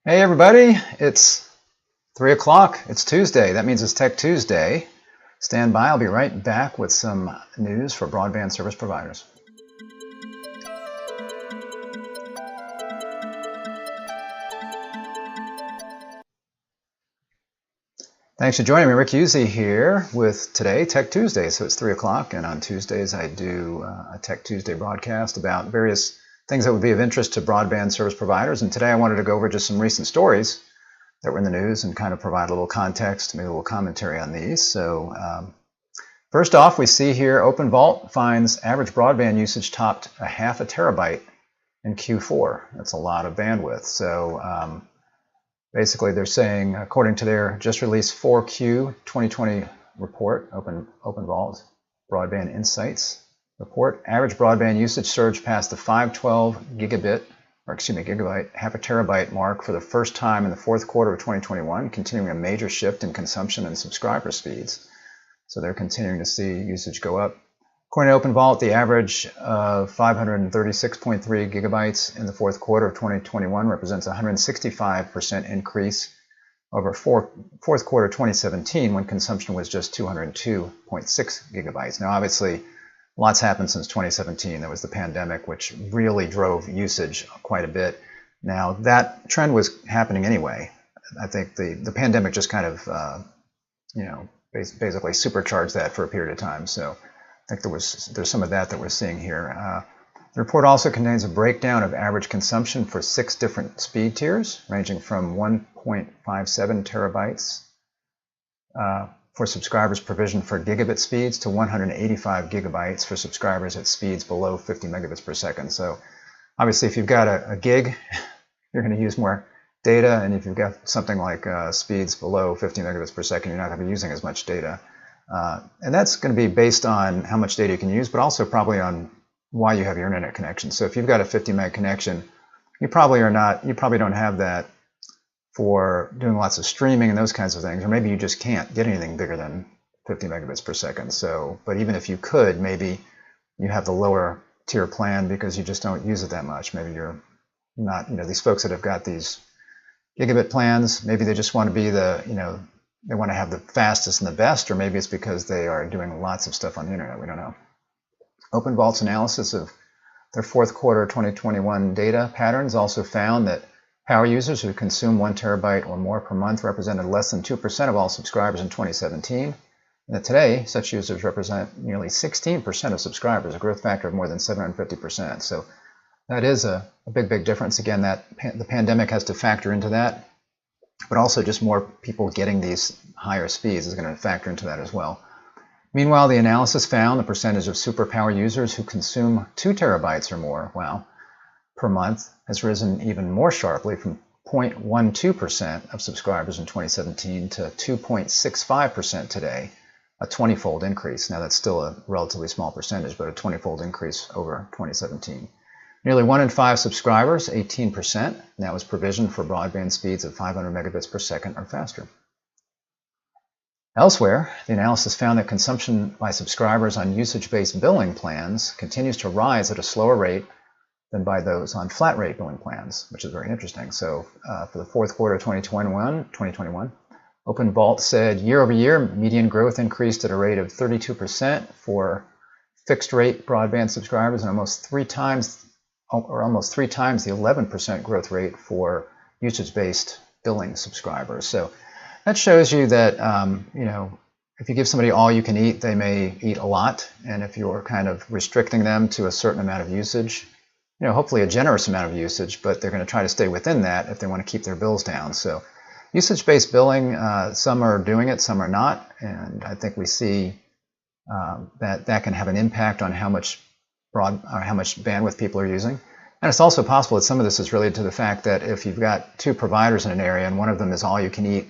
Hey everybody, it's 3 o'clock. It's Tuesday. That means it's Tech Tuesday. Stand by, I'll be right back with some news for broadband service providers. Thanks for joining me. Rick Usey here with today, Tech Tuesday. So it's 3 o'clock, and on Tuesdays I do a Tech Tuesday broadcast about various things that would be of interest to broadband service providers. And today I wanted to go over just some recent stories that were in the news and kind of provide a little context, maybe a little commentary on these. So first off, we see here OpenVault finds average broadband usage topped a half a terabyte in Q4. That's a lot of bandwidth. So basically they're saying, according to their just released 4Q 2020 report, OpenVault Broadband Insights report, average broadband usage surged past the 512 gigabyte, half a terabyte mark for the first time in the fourth quarter of 2021, continuing a major shift in consumption and subscriber speeds. So they're continuing to see usage go up. According to OpenVault, the average of 536.3 gigabytes in the fourth quarter of 2021 represents a 165% increase over fourth quarter 2017, when consumption was just 202.6 gigabytes. Now, obviously, lots happened since 2017. There was the pandemic, which really drove usage quite a bit. Now, that trend was happening anyway. I think the pandemic just kind of, basically supercharged that for a period of time. So I think there's some of that we're seeing here. The report also contains a breakdown of average consumption for 6 different speed tiers, ranging from 1.57 terabytes for subscribers provisioned for gigabit speeds to 185 gigabytes for subscribers at speeds below 50 megabits per second. So obviously, if you've got a gig, you're going to use more data, and if you've got something like speeds below 50 megabits per second, you're not going to be using as much data. And that's going to be based on how much data you can use, but also probably on why you have your internet connection. So if you've got a 50 meg connection, you probably don't have that for doing lots of streaming and those kinds of things, or maybe you just can't get anything bigger than 50 megabits per second. So, but even if you could, maybe you have the lower tier plan because you just don't use it that much. Maybe you're not, these folks that have got these gigabit plans, maybe they just want to be they want to have the fastest and the best, or maybe it's because they are doing lots of stuff on the internet. We don't know. OpenVault's analysis of their fourth quarter 2021 data patterns also found that power users who consume 1 terabyte or more per month represented less than 2% of all subscribers in 2017. And that today, such users represent nearly 16% of subscribers, a growth factor of more than 750%. So that is a big difference. Again, the pandemic has to factor into that, but also just more people getting these higher speeds is going to factor into that as well. Meanwhile, the analysis found the percentage of superpower users who consume 2 terabytes or more, per month has risen even more sharply from 0.12% of subscribers in 2017 to 2.65% today, a 20-fold increase. Now, that's still a relatively small percentage, but a 20-fold increase over 2017. Nearly 1 in 5 subscribers, 18%, now is provisioned for broadband speeds of 500 megabits per second or faster. Elsewhere, the analysis found that consumption by subscribers on usage-based billing plans continues to rise at a slower rate than by those on flat rate billing plans, which is very interesting. So for the fourth quarter of 2021, OpenVault said year over year, median growth increased at a rate of 32% for fixed rate broadband subscribers and almost three times the 11% growth rate for usage-based billing subscribers. So that shows you that, if you give somebody all you can eat, they may eat a lot. And if you're kind of restricting them to a certain amount of usage, hopefully a generous amount of usage, but they're going to try to stay within that if they want to keep their bills down. So usage-based billing, some are doing it, some are not. And I think we see that can have an impact on how much bandwidth people are using. And it's also possible that some of this is related to the fact that if you've got 2 providers in an area and one of them is all you can eat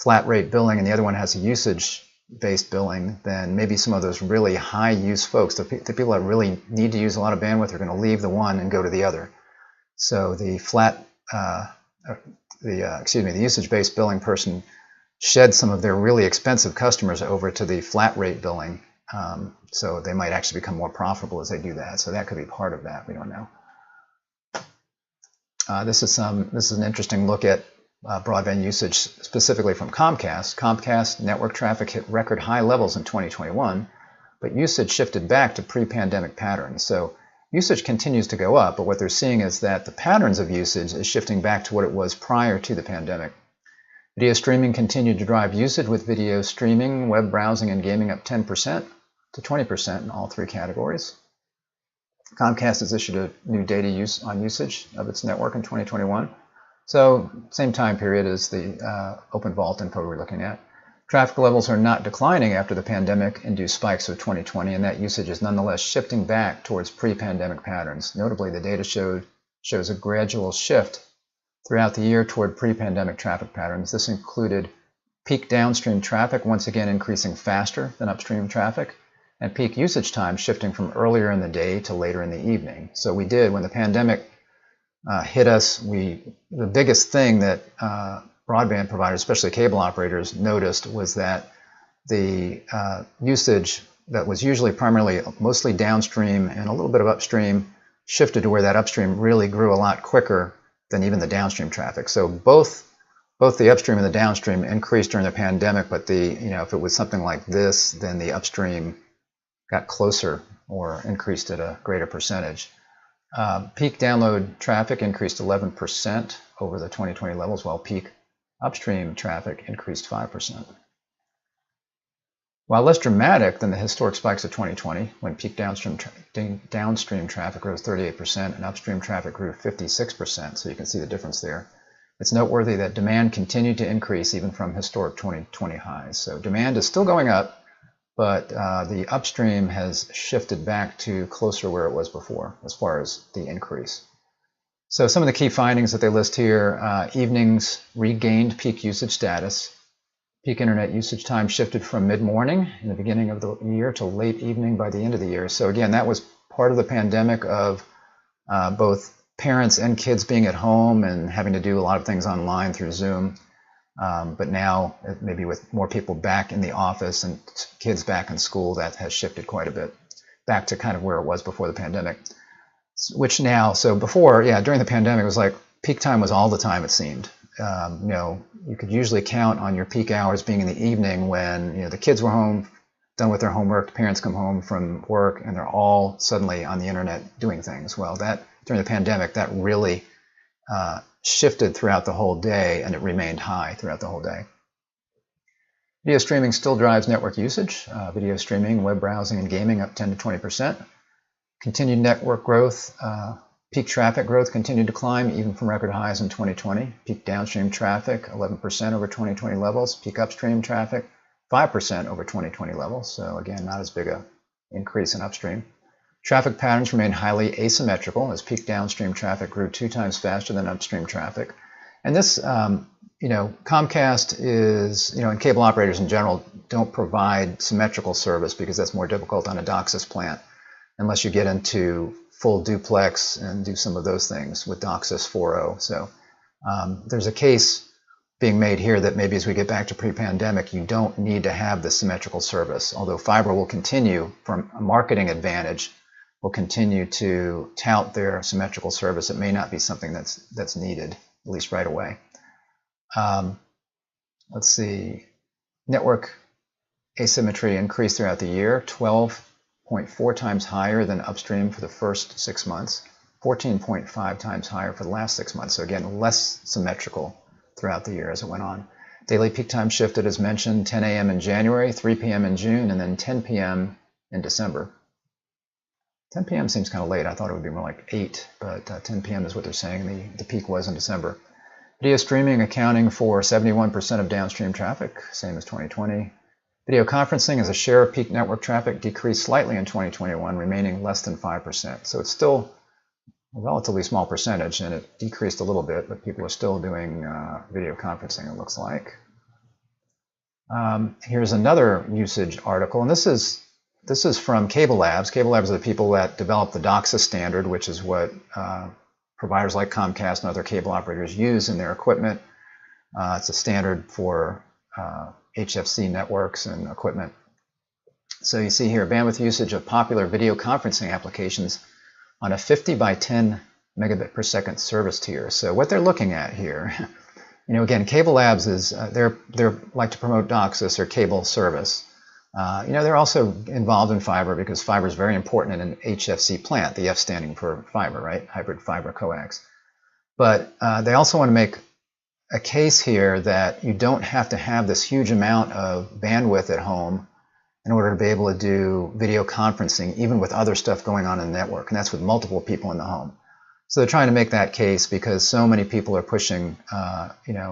flat rate billing and the other one has a usage-based billing, then maybe some of those really high use folks, the people that really need to use a lot of bandwidth, are going to leave the one and go to the other. So the the usage-based billing person shed some of their really expensive customers over to the flat rate billing. So they might actually become more profitable as they do that. So that could be part of that. We don't know. This is an interesting look at broadband usage specifically from Comcast. Comcast network traffic hit record high levels in 2021, but usage shifted back to pre-pandemic patterns. So usage continues to go up, but what they're seeing is that the patterns of usage is shifting back to what it was prior to the pandemic. Video streaming continued to drive usage, with video streaming, web browsing, and gaming up 10% to 20% in all three categories. Comcast has issued a new data usage of its network in 2021. So same time period as the OpenVault info we're looking at. Traffic levels are not declining after the pandemic-induced spikes of 2020, and that usage is nonetheless shifting back towards pre-pandemic patterns. Notably, the data shows a gradual shift throughout the year toward pre-pandemic traffic patterns. This included peak downstream traffic once again increasing faster than upstream traffic, and peak usage time shifting from earlier in the day to later in the evening. So we did, when the pandemic hit us, the biggest thing that broadband providers, especially cable operators, noticed was that the usage that was usually mostly downstream and a little bit of upstream shifted to where that upstream really grew a lot quicker than even the downstream traffic. So both the upstream and the downstream increased during the pandemic, but if it was something like this, then the upstream got closer or increased at a greater percentage. Peak download traffic increased 11% over the 2020 levels, while peak upstream traffic increased 5%. While less dramatic than the historic spikes of 2020, when peak downstream traffic rose 38% and upstream traffic grew 56%, so you can see the difference there, it's noteworthy that demand continued to increase even from historic 2020 highs. So demand is still going up, but the upstream has shifted back to closer where it was before as far as the increase. So some of the key findings that they list here: evenings regained peak usage status. Peak internet usage time shifted from mid-morning in the beginning of the year to late evening by the end of the year. So again, that was part of the pandemic of both parents and kids being at home and having to do a lot of things online through Zoom. But now, maybe with more people back in the office and kids back in school, that has shifted quite a bit back to kind of where it was before the pandemic. So before, during the pandemic, it was like peak time was all the time, it seemed. You could usually count on your peak hours being in the evening when the kids were home, done with their homework, the parents come home from work, and they're all suddenly on the internet doing things. Well, during the pandemic, that really shifted throughout the whole day, and it remained high throughout the whole day. Video streaming still drives network usage. Video streaming, web browsing, and gaming up 10 to 20%. Continued network growth. Peak traffic growth continued to climb even from record highs in 2020. Peak downstream traffic 11% over 2020 levels. Peak upstream traffic 5% over 2020 levels. So again, not as big a increase in upstream. Traffic patterns remain highly asymmetrical as peak downstream traffic grew 2 times faster than upstream traffic. And this, Comcast is, and cable operators in general don't provide symmetrical service because that's more difficult on a DOCSIS plant unless you get into full duplex and do some of those things with DOCSIS 4.0. So there's a case being made here that maybe as we get back to pre-pandemic, you don't need to have the symmetrical service, although fiber will continue, from a marketing advantage, will continue to tout their symmetrical service. It may not be something that's needed, at least right away. Let's see. Network asymmetry increased throughout the year, 12.4 times higher than upstream for the first 6 months, 14.5 times higher for the last 6 months. So again, less symmetrical throughout the year as it went on. Daily peak time shifted, as mentioned, 10 a.m. in January, 3 p.m. in June, and then 10 p.m. in December. 10 p.m. seems kind of late. I thought it would be more like 8, but 10 p.m. is what they're saying the peak was in December. Video streaming accounting for 71% of downstream traffic, same as 2020. Video conferencing as a share of peak network traffic decreased slightly in 2021, remaining less than 5%. So it's still a relatively small percentage, and it decreased a little bit, but people are still doing video conferencing, it looks like. Here's another usage article, and this is from CableLabs. CableLabs are the people that developed the DOCSIS standard, which is what providers like Comcast and other cable operators use in their equipment. It's a standard for HFC networks and equipment. So you see here, bandwidth usage of popular video conferencing applications on a 50 by 10 megabit per second service tier. So what they're looking at here, again, CableLabs is they're like to promote DOCSIS or cable service. They're also involved in fiber because fiber is very important in an HFC plant, the F standing for fiber, right? Hybrid fiber coax. But they also want to make a case here that you don't have to have this huge amount of bandwidth at home in order to be able to do video conferencing, even with other stuff going on in the network, and that's with multiple people in the home. So they're trying to make that case because so many people are pushing,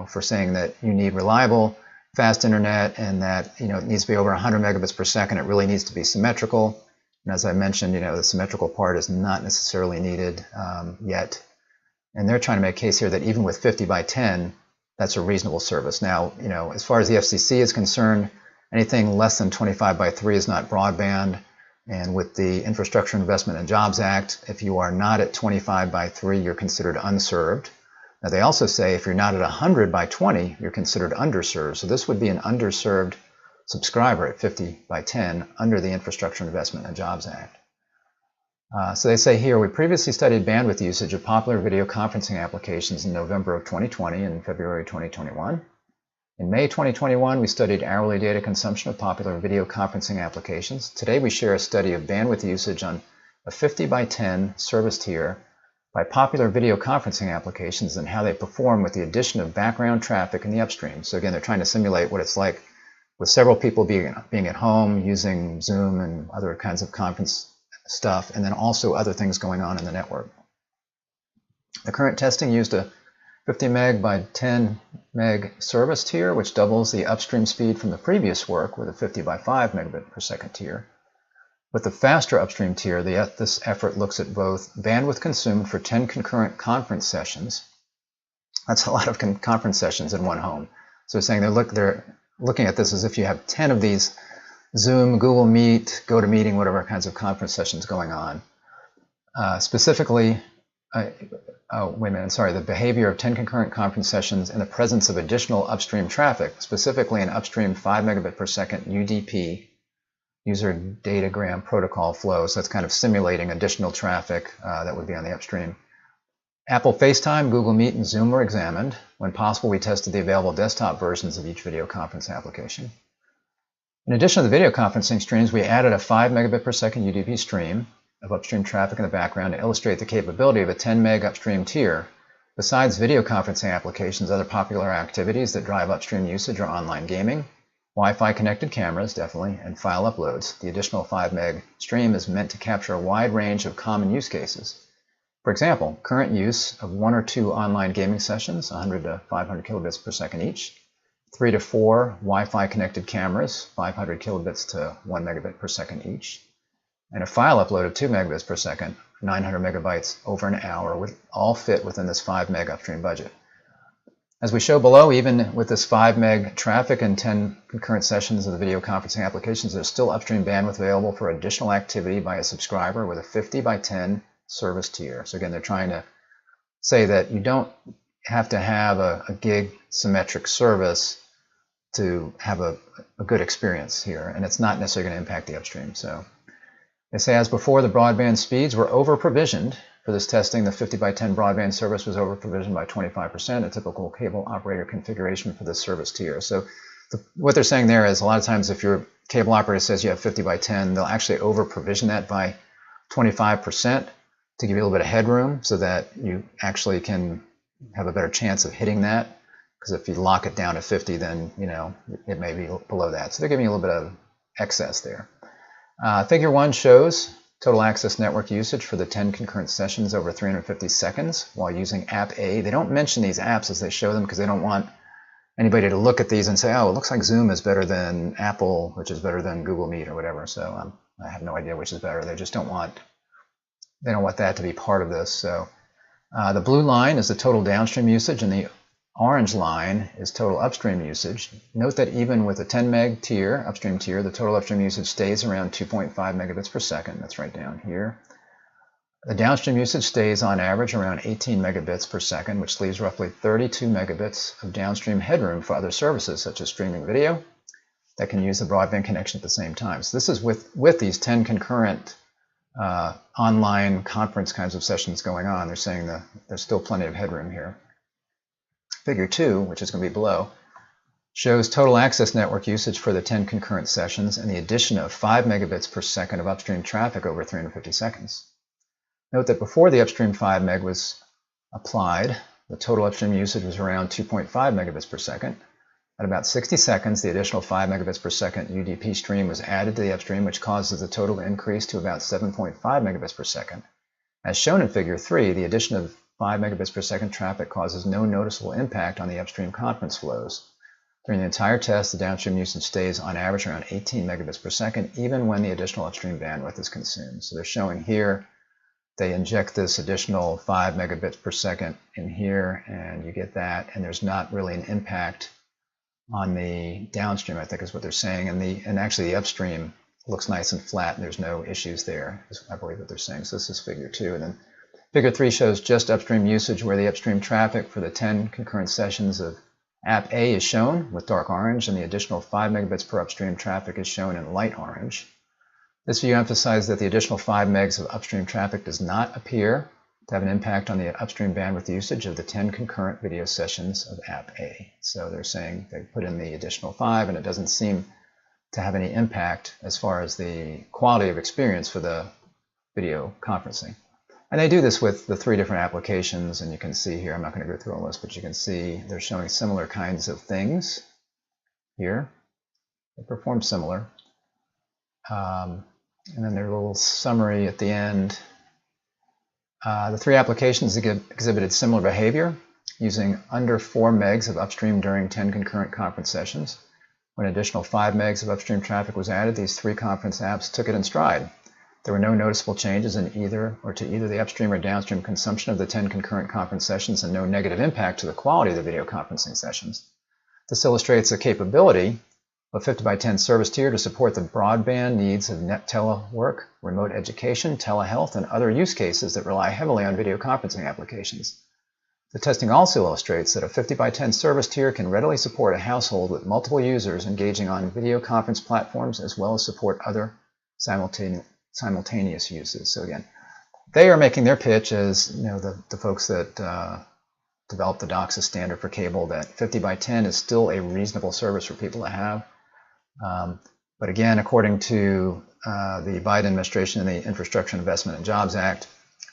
for saying that you need reliable, fast internet, and that it needs to be over 100 megabits per second. It really needs to be symmetrical. And as I mentioned, the symmetrical part is not necessarily needed yet. And they're trying to make a case here that even with 50 by 10, that's a reasonable service. Now, as far as the FCC is concerned, anything less than 25 by 3 is not broadband. And with the Infrastructure Investment and Jobs Act, if you are not at 25 by 3, you're considered unserved. Now, they also say if you're not at 100 by 20, you're considered underserved. So this would be an underserved subscriber at 50 by 10 under the Infrastructure Investment and Jobs Act. So they say here, we previously studied bandwidth usage of popular video conferencing applications in November of 2020 and February 2021. In May 2021, we studied hourly data consumption of popular video conferencing applications. Today, we share a study of bandwidth usage on a 50 by 10 service tier by popular video conferencing applications and how they perform with the addition of background traffic in the upstream. So again, they're trying to simulate what it's like with several people being at home using Zoom and other kinds of conference stuff, and then also other things going on in the network. The current testing used a 50 meg by 10 meg service tier, which doubles the upstream speed from the previous work with a 50 by 5 megabit per second tier. With the faster upstream tier, this effort looks at both bandwidth consumed for 10 concurrent conference sessions. That's a lot of conference sessions in one home. So they're saying they're looking at this as if you have 10 of these Zoom, Google Meet, GoToMeeting, whatever kinds of conference sessions going on. Specifically, the behavior of 10 concurrent conference sessions in the presence of additional upstream traffic, specifically an upstream 5 megabit per second UDP, user datagram protocol flow. So that's kind of simulating additional traffic that would be on the upstream. Apple FaceTime, Google Meet, and Zoom were examined. When possible, we tested the available desktop versions of each video conference application. In addition to the video conferencing streams, we added a 5 megabit per second UDP stream of upstream traffic in the background to illustrate the capability of a 10 meg upstream tier. Besides video conferencing applications, other popular activities that drive upstream usage are online gaming, Wi-Fi connected cameras, definitely, and file uploads. The additional 5 meg stream is meant to capture a wide range of common use cases. For example, current use of 1 or 2 online gaming sessions, 100 to 500 kilobits per second each, 3 to 4 Wi-Fi connected cameras, 500 kilobits to 1 megabit per second each, and a file upload of 2 megabits per second, 900 megabytes over an hour, would all fit within this 5 meg upstream budget. As we show below, even with this 5 meg traffic and 10 concurrent sessions of the video conferencing applications, there's still upstream bandwidth available for additional activity by a subscriber with a 50 by 10 service tier. So again, they're trying to say that you don't have to have a gig symmetric service to have a good experience here, and it's not necessarily going to impact the upstream. So they say, as before, the broadband speeds were over-provisioned. For this testing, the 50 by 10 broadband service was over-provisioned by 25%, a typical cable operator configuration for this service tier. So what they're saying there is a lot of times if your cable operator says you have 50 by 10, they'll actually over-provision that by 25% to give you a little bit of headroom so that you actually can have a better chance of hitting that. Because if you lock it down to 50, then it may be below that. So they're giving you a little bit of excess there. Figure 1 shows total access network usage for the 10 concurrent sessions over 350 seconds while using App A. They don't mention these apps as they show them because they don't want anybody to look at these and say, oh, it looks like Zoom is better than Apple, which is better than Google Meet or whatever. So I have no idea which is better. They just don't want that to be part of this. So the blue line is the total downstream usage, and the orange line is total upstream usage. Note that even with a 10 meg tier, upstream tier, the total upstream usage stays around 2.5 megabits per second. That's right down here. The downstream usage stays on average around 18 megabits per second, which leaves roughly 32 megabits of downstream headroom for other services such as streaming video that can use the broadband connection at the same time. So this is with these 10 concurrent online conference kinds of sessions going on. They're saying that there's still plenty of headroom here. Figure 2, which is going to be below, shows total access network usage for the 10 concurrent sessions and the addition of 5 megabits per second of upstream traffic over 350 seconds. Note that before the upstream 5 meg was applied, the total upstream usage was around 2.5 megabits per second. At about 60 seconds, the additional 5 megabits per second UDP stream was added to the upstream, which causes the total to increase to about 7.5 megabits per second. As shown in Figure 3, the addition of 5 megabits per second traffic causes no noticeable impact on the upstream conference flows. During the entire test, the downstream usage stays on average around 18 megabits per second, even when the additional upstream bandwidth is consumed. So they're showing here, they inject this additional 5 megabits per second in here, and you get that, and there's not really an impact on the downstream, I think is what they're saying, and actually the upstream looks nice and flat, and there's no issues there, is I believe what they're saying. So this is Figure 2, and then Figure 3 shows just upstream usage, where the upstream traffic for the 10 concurrent sessions of App A is shown with dark orange, and the additional 5 megabits per upstream traffic is shown in light orange. This view emphasizes that the additional 5 megs of upstream traffic does not appear to have an impact on the upstream bandwidth usage of the 10 concurrent video sessions of App A. So they're saying they put in the additional 5, and it doesn't seem to have any impact as far as the quality of experience for the video conferencing. And they do this with the 3 different applications, and you can see here, I'm not going to go through all this, but you can see they're showing similar kinds of things here. They perform similar. And then their little summary at the end. The 3 applications exhibited similar behavior, using under 4 megs of upstream during 10 concurrent conference sessions. When an additional 5 megs of upstream traffic was added, these 3 conference apps took it in stride. There were no noticeable changes in either the upstream or downstream consumption of the 10 concurrent conference sessions, and no negative impact to the quality of the video conferencing sessions. This illustrates the capability of 50 by 10 service tier to support the broadband needs of net telework, remote education, telehealth, and other use cases that rely heavily on video conferencing applications. The testing also illustrates that a 50 by 10 service tier can readily support a household with multiple users engaging on video conference platforms, as well as support other simultaneous uses. So again, they are making their pitch as, you know, the folks that developed the DOCSIS standard for cable, that 50 by 10 is still a reasonable service for people to have. But again, according to the Biden administration and the Infrastructure Investment and Jobs Act,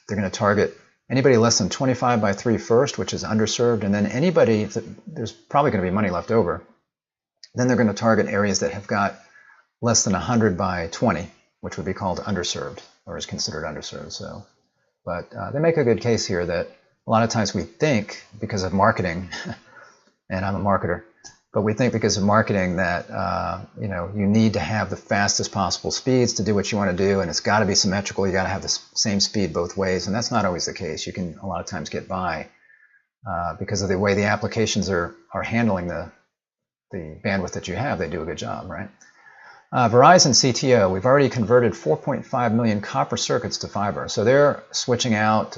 they're going to target anybody less than 25 by 3 first, which is underserved, and then anybody, there's probably going to be money left over, then they're going to target areas that have got less than 100 by 20, which would be called underserved, or is considered underserved. So, but they make a good case here that a lot of times we think, because of marketing, and I'm a marketer, but we think because of marketing that you know, you need to have the fastest possible speeds to do what you want to do, and it's got to be symmetrical. You got to have the same speed both ways, and that's not always the case. You can a lot of times get by because of the way the applications are handling the bandwidth that you have. They do a good job, right? Verizon CTO, we've already converted 4.5 million copper circuits to fiber. So they're switching out,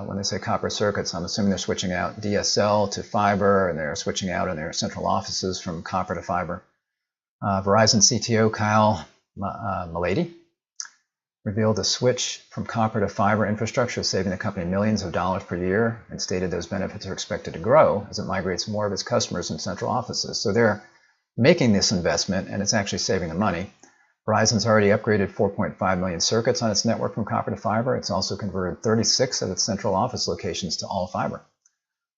when they say copper circuits, I'm assuming they're switching out DSL to fiber, and they're switching out in their central offices from copper to fiber. Verizon CTO Kyle Malady revealed a switch from copper to fiber infrastructure is saving the company millions of dollars per year, and stated those benefits are expected to grow as it migrates more of its customers in central offices. So they're making this investment, and it's actually saving the money. Verizon's already upgraded 4.5 million circuits on its network from copper to fiber. It's also converted 36 of its central office locations to all fiber.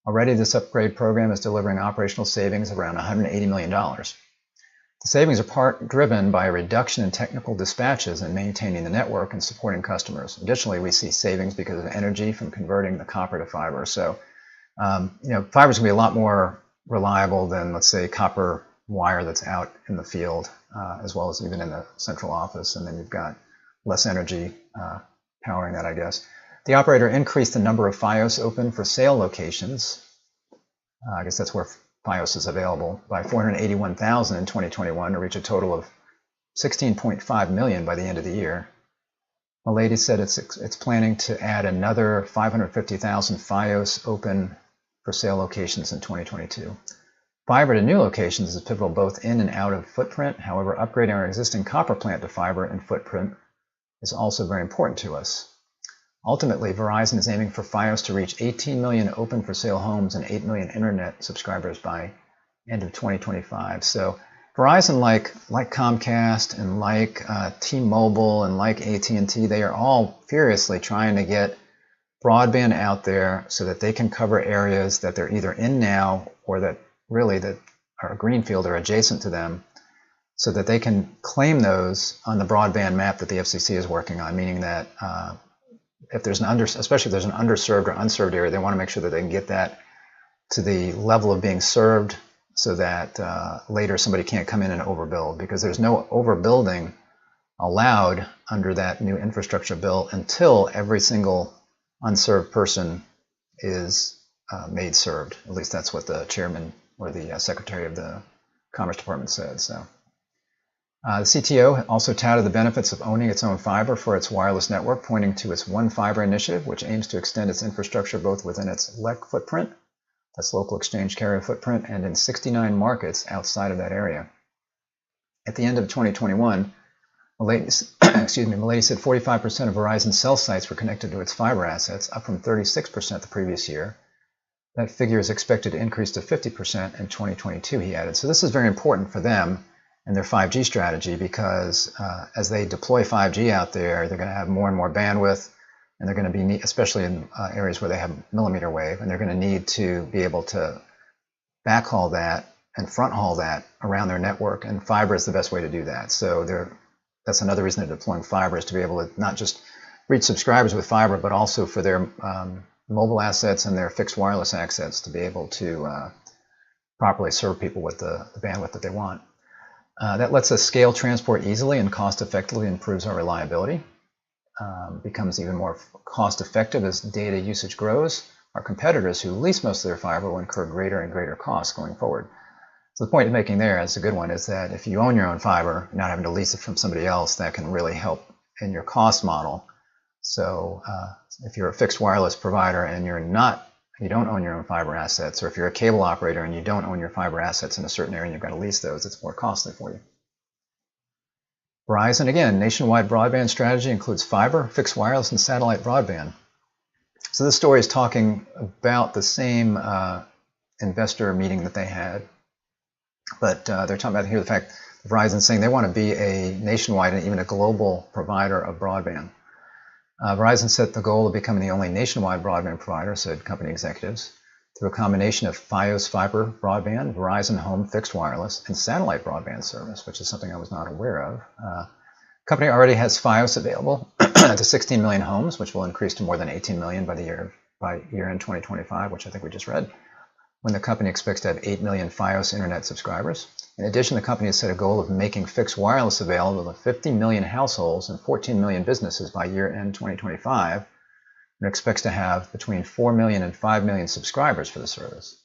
Already, this upgrade program is delivering operational savings of around $180 million. The savings are part driven by a reduction in technical dispatches and maintaining the network and supporting customers. Additionally, we see savings because of energy from converting the copper to fiber. So, you know, fiber is going to be a lot more reliable than, let's say, copper wire that's out in the field, as well as even in the central office, and then you've got less energy powering that, I guess. The operator increased the number of FiOS open for sale locations, I guess that's where FiOS is available, by 481,000 in 2021 to reach a total of 16.5 million by the end of the year. Malady said it's planning to add another 550,000 FiOS open for sale locations in 2022. Fiber to new locations is pivotal both in and out of footprint. However, upgrading our existing copper plant to fiber and footprint is also very important to us. Ultimately, Verizon is aiming for Fios to reach 18 million open for sale homes and 8 million internet subscribers by end of 2025. So Verizon, like Comcast and like T-Mobile and like AT&T, they are all furiously trying to get broadband out there so that they can cover areas that they're either in now or that are greenfield or adjacent to them, so that they can claim those on the broadband map that the FCC is working on, meaning that if there's especially if there's an underserved or unserved area, they want to make sure that they can get that to the level of being served so that later somebody can't come in and overbuild, because there's no overbuilding allowed under that new infrastructure bill until every single unserved person is made served. At least that's what the chairman or the secretary of the Commerce Department said. So the CTO also touted the benefits of owning its own fiber for its wireless network, pointing to its One Fiber initiative, which aims to extend its infrastructure both within its LEC footprint, that's local exchange carrier footprint, and in 69 markets outside of that area. At the end of 2021, Milady said 45% of Verizon's cell sites were connected to its fiber assets, up from 36% the previous year. That figure is expected to increase to 50% in 2022, he added. So this is very important for them and their 5G strategy, because as they deploy 5G out there, they're going to have more and more bandwidth, and they're going to be, especially in areas where they have millimeter wave, and they're going to need to be able to backhaul that and front haul that around their network, and fiber is the best way to do that. So that's another reason they're deploying fiber, is to be able to not just reach subscribers with fiber, but also for their mobile assets and their fixed wireless assets to be able to properly serve people with the bandwidth that they want. That lets us scale transport easily and cost effectively, improves our reliability, becomes even more cost effective as data usage grows. Our competitors who lease most of their fiber will incur greater and greater costs going forward. So the point you're making there, is a good one, is that if you own your own fiber, not having to lease it from somebody else, that can really help in your cost model. So if you're a fixed wireless provider and you don't own your own fiber assets, or if you're a cable operator and you don't own your fiber assets in a certain area and you've got to lease those, it's more costly for you. Verizon, again, nationwide broadband strategy includes fiber, fixed wireless, and satellite broadband. So this story is talking about the same investor meeting that they had, but they're talking about here the fact that Verizon saying they want to be a nationwide and even a global provider of broadband. Verizon set the goal of becoming the only nationwide broadband provider, said company executives, through a combination of Fios fiber broadband, Verizon home fixed wireless, and satellite broadband service, which is something I was not aware of. The company already has Fios available to 16 million homes, which will increase to more than 18 million by year-end 2025, which I think we just read, when the company expects to have 8 million Fios internet subscribers. In addition, the company has set a goal of making fixed wireless available to 50 million households and 14 million businesses by year-end 2025, and expects to have between 4 million and 5 million subscribers for the service.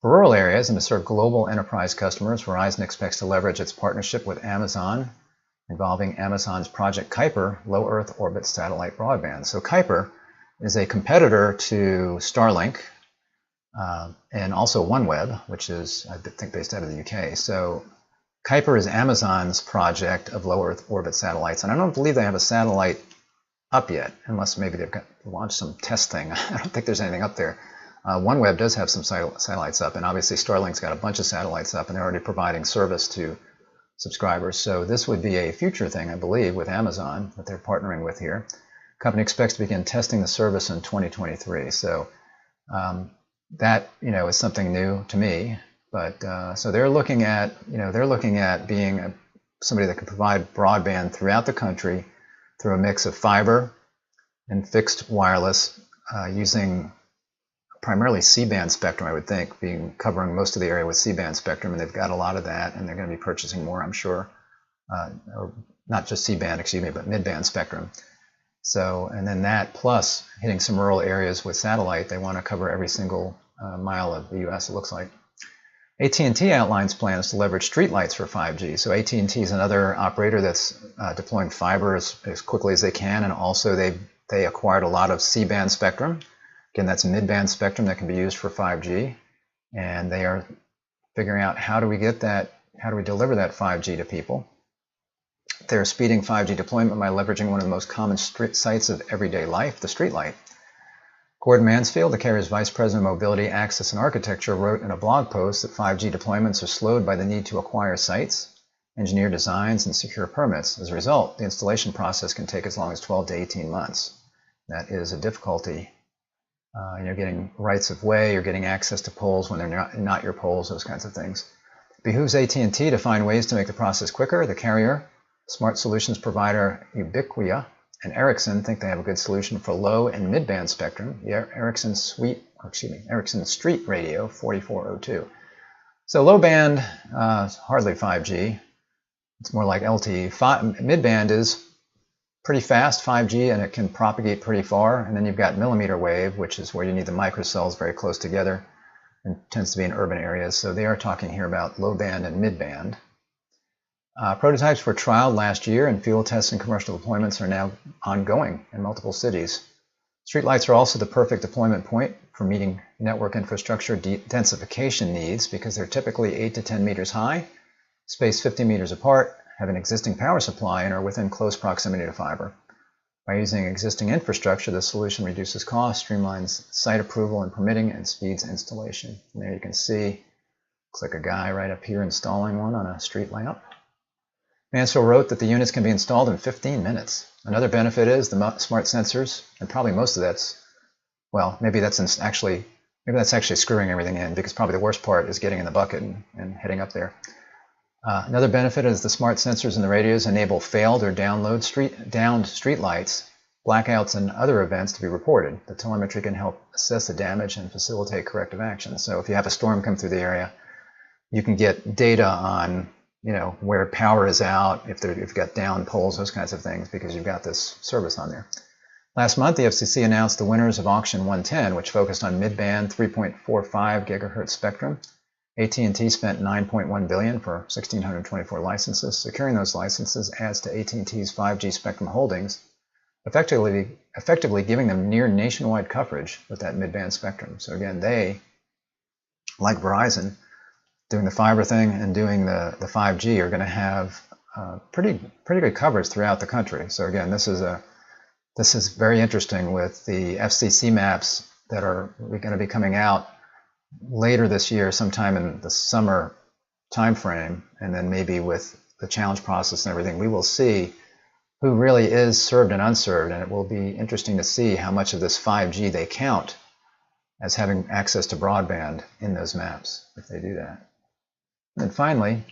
For rural areas and to serve global enterprise customers, Verizon expects to leverage its partnership with Amazon, involving Amazon's Project Kuiper low Earth orbit satellite broadband. So Kuiper is a competitor to Starlink, and also OneWeb, which is, I think, based out of the UK. So Kuiper is Amazon's project of low Earth orbit satellites, and I don't believe they have a satellite up yet, unless maybe they've launched some test thing. I don't think there's anything up there. OneWeb does have some satellites up, and obviously Starlink's got a bunch of satellites up, and they're already providing service to subscribers. So this would be a future thing, I believe, with Amazon that they're partnering with here. The company expects to begin testing the service in 2023. So that, is something new to me. But so they're looking at, being somebody that can provide broadband throughout the country through a mix of fiber and fixed wireless, using primarily C-band spectrum, I would think, covering most of the area with C-band spectrum, and they've got a lot of that, and they're going to be purchasing more, I'm sure, or not just C-band, but mid-band spectrum. So, and then that plus hitting some rural areas with satellite, they want to cover every single mile of the U.S., it looks like. AT&T outlines plans to leverage streetlights for 5G. So AT&T is another operator that's deploying fiber as quickly as they can, and also they acquired a lot of C-band spectrum. Again, that's mid-band spectrum that can be used for 5G, and they are figuring out how do we deliver that 5G to people. They're speeding 5G deployment by leveraging one of the most common sights of everyday life, the streetlight. Gordon Mansfield, the carrier's Vice President of Mobility, Access, and Architecture, wrote in a blog post that 5G deployments are slowed by the need to acquire sites, engineer designs, and secure permits. As a result, the installation process can take as long as 12 to 18 months. That is a difficulty. You're getting rights of way, you're getting access to poles when they're not your poles, those kinds of things. It behooves AT&T to find ways to make the process quicker. The carrier, smart solutions provider Ubiquia, and Ericsson think they have a good solution for low and mid-band spectrum, the Ericsson Street Radio 4402. So low band, hardly 5G. It's more like LTE. Mid-band is pretty fast 5G, and it can propagate pretty far. And then you've got millimeter wave, which is where you need the microcells very close together, and tends to be in urban areas. So they are talking here about low band and mid-band. Prototypes were trialed last year, and field tests and commercial deployments are now ongoing in multiple cities. Streetlights are also the perfect deployment point for meeting network infrastructure densification needs because they're typically 8 to 10 meters high, spaced 50 meters apart, have an existing power supply, and are within close proximity to fiber. By using existing infrastructure, the solution reduces costs, streamlines site approval and permitting, and speeds installation. And there you can see, looks like a guy right up here installing one on a street lamp. Mansfield wrote that the units can be installed in 15 minutes. Another benefit is the smart sensors, and probably most of that's, well, maybe that's actually screwing everything in, because probably the worst part is getting in the bucket and heading up there. Another benefit is the smart sensors in the radios enable failed or downed street lights, blackouts, and other events to be reported. The telemetry can help assess the damage and facilitate corrective action. So if you have a storm come through the area, you can get data on where power is out, if you've got down poles, those kinds of things, because you've got this service on there. Last month, the FCC announced the winners of Auction 110, which focused on mid-band 3.45 gigahertz spectrum. AT&T spent $9.1 billion for 1,624 licenses. Securing those licenses adds to AT&T's 5G spectrum holdings, effectively giving them near nationwide coverage with that mid-band spectrum. So again, they, like Verizon, doing the fiber thing and doing the 5G, are going to have pretty good coverage throughout the country. So again, this is very interesting with the FCC maps that are going to be coming out later this year, sometime in the summer time frame, and then maybe with the challenge process and everything, we will see who really is served and unserved, and it will be interesting to see how much of this 5G they count as having access to broadband in those maps, if they do that. And finally,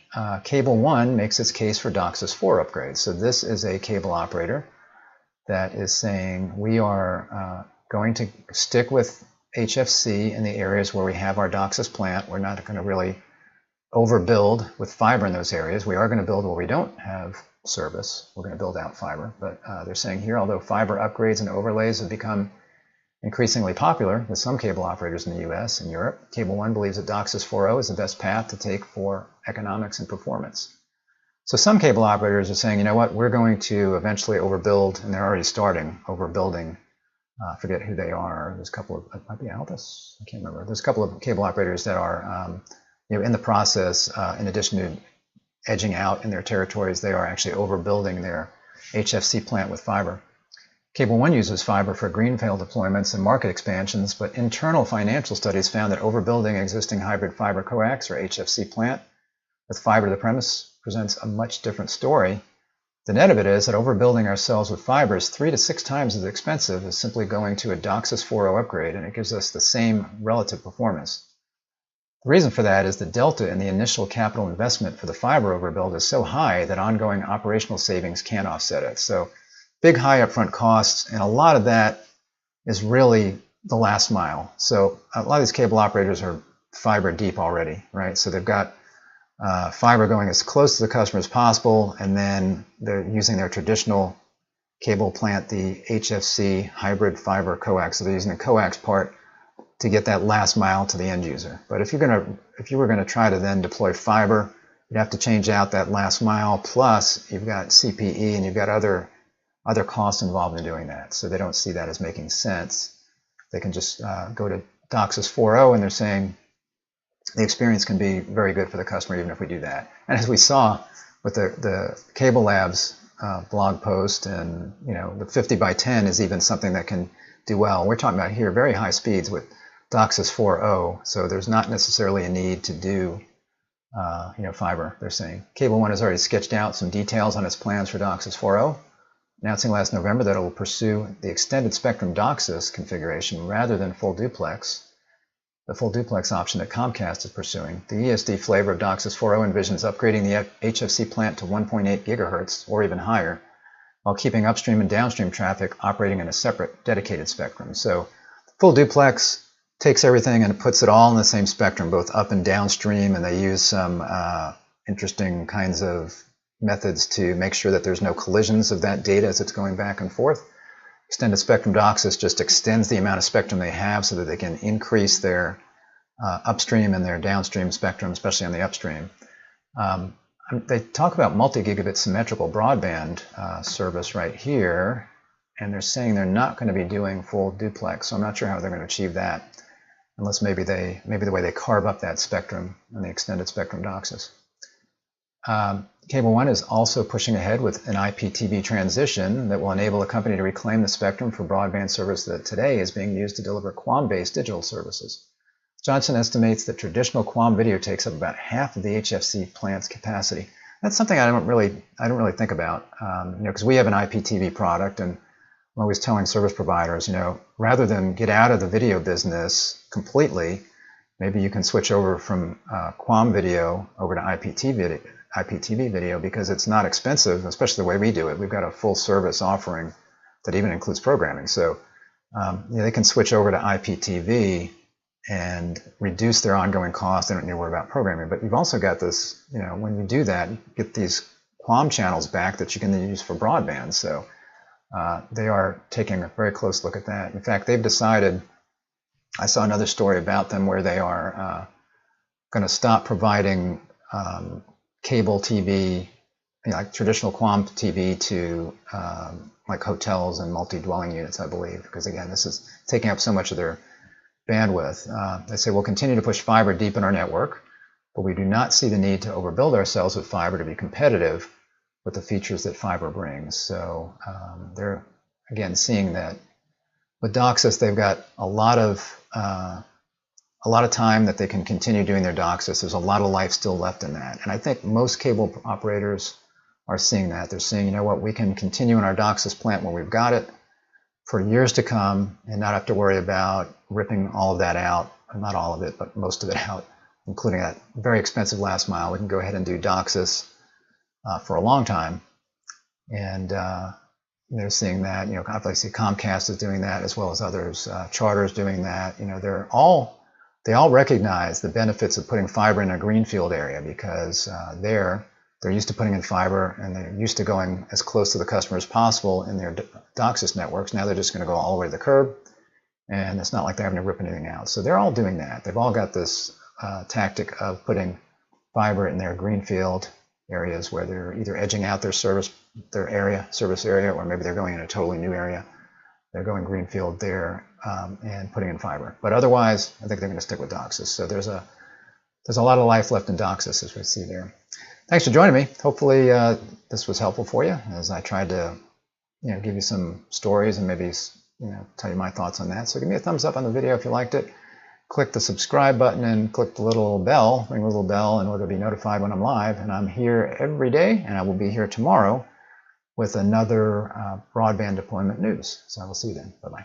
Cable One makes its case for DOCSIS 4 upgrades. So this is a cable operator that is saying we are going to stick with HFC in the areas where we have our DOCSIS plant. We're not going to really overbuild with fiber in those areas. We are going to build where we don't have service. We're going to build out fiber. But they're saying here, although fiber upgrades and overlays have become increasingly popular with some cable operators in the US and Europe, Cable One believes that DOCSIS 4.0 is the best path to take for economics and performance. So some cable operators are saying, you know what, we're going to eventually overbuild, and they're already starting overbuilding. I forget who they are. There's a couple of, it might be Altus? I can't remember. There's a couple of cable operators that are in the process, in addition to edging out in their territories, they are actually overbuilding their HFC plant with fiber. Cable One uses fiber for greenfield deployments and market expansions, but internal financial studies found that overbuilding existing hybrid fiber coax or HFC plant with fiber to the premise presents a much different story. The net of it is that overbuilding ourselves with fiber is 3 to 6 times as expensive as simply going to a DOCSIS 4.0 upgrade, and it gives us the same relative performance. The reason for that is the delta in the initial capital investment for the fiber overbuild is so high that ongoing operational savings can't offset it. So big high upfront costs, and a lot of that is really the last mile. So a lot of these cable operators are fiber deep already, right? So they've got fiber going as close to the customer as possible, and then they're using their traditional cable plant, the HFC hybrid fiber coax. So they're using the coax part to get that last mile to the end user. But if you were going to try to then deploy fiber, you'd have to change out that last mile, plus you've got CPE and you've got other costs involved in doing that. So they don't see that as making sense. They can just go to DOCSIS 4.0, and they're saying the experience can be very good for the customer even if we do that. And as we saw with the CableLabs blog post, and the 50 by 10 is even something that can do well. We're talking about here very high speeds with DOCSIS 4.0, so there's not necessarily a need to do fiber. They're saying Cable One has already sketched out some details on its plans for DOCSIS 4.0, announcing last November that it will pursue the extended spectrum DOCSIS configuration rather than full duplex. The full duplex option that Comcast is pursuing. The ESD flavor of DOCSIS 4.0 envisions upgrading the HFC plant to 1.8 gigahertz or even higher, while keeping upstream and downstream traffic operating in a separate dedicated spectrum. So full duplex takes everything and puts it all in the same spectrum, both up and downstream, and they use some interesting kinds of methods to make sure that there's no collisions of that data as it's going back and forth. Extended spectrum DOCSIS just extends the amount of spectrum they have so that they can increase their upstream and their downstream spectrum, especially on the upstream. They talk about multi-gigabit symmetrical broadband service right here, and they're saying they're not going to be doing full duplex, so I'm not sure how they're going to achieve that, unless maybe the way they carve up that spectrum and the extended spectrum DOCSIS. Cable One is also pushing ahead with an IPTV transition that will enable the company to reclaim the spectrum for broadband service that today is being used to deliver QAM-based digital services. Johnson estimates that traditional QAM video takes up about half of the HFC plant's capacity. That's something I don't really think about, because we have an IPTV product, and I'm always telling service providers, rather than get out of the video business completely, maybe you can switch over from QAM video over to IPTV video, because it's not expensive, especially the way we do it. We've got a full service offering that even includes programming. So they can switch over to IPTV and reduce their ongoing costs. They don't need to worry about programming. But you've also got this, when you do that, you get these QAM channels back that you can then use for broadband. So they are taking a very close look at that. In fact, they've decided, I saw another story about them where they are going to stop providing cable TV, like traditional QAM TV, to like hotels and multi-dwelling units, I believe, because again, this is taking up so much of their bandwidth. They say we'll continue to push fiber deep in our network, but we do not see the need to overbuild ourselves with fiber to be competitive with the features that fiber brings. So they're again seeing that with DOCSIS, they've got a lot of time that they can continue doing their DOCSIS. There's a lot of life still left in that. And I think most cable operators are seeing that. They're saying, we can continue in our DOCSIS plant when we've got it for years to come and not have to worry about ripping all of that out, not all of it, but most of it out, including that very expensive last mile. We can go ahead and do DOCSIS for a long time. And they're seeing that, obviously Comcast is doing that, as well as others. Charter's doing that. They all recognize the benefits of putting fiber in a greenfield area, because they're used to putting in fiber, and they're used to going as close to the customer as possible in their DOCSIS networks. Now they're just going to go all the way to the curb, and it's not like they're having to rip anything out. So they're all doing that. They've all got this tactic of putting fiber in their greenfield areas where they're either edging out their service area, or maybe they're going in a totally new area. They're going greenfield there and putting in fiber. But otherwise, I think they're going to stick with DOCSIS. So there's a lot of life left in DOCSIS, as we see there. Thanks for joining me. Hopefully this was helpful for you, as I tried to give you some stories and maybe tell you my thoughts on that. So give me a thumbs up on the video if you liked it. Click the subscribe button and click the little bell, ring the little bell, in order to be notified when I'm live. And I'm here every day, and I will be here tomorrow with another broadband deployment news. So I will see you then. Bye-bye.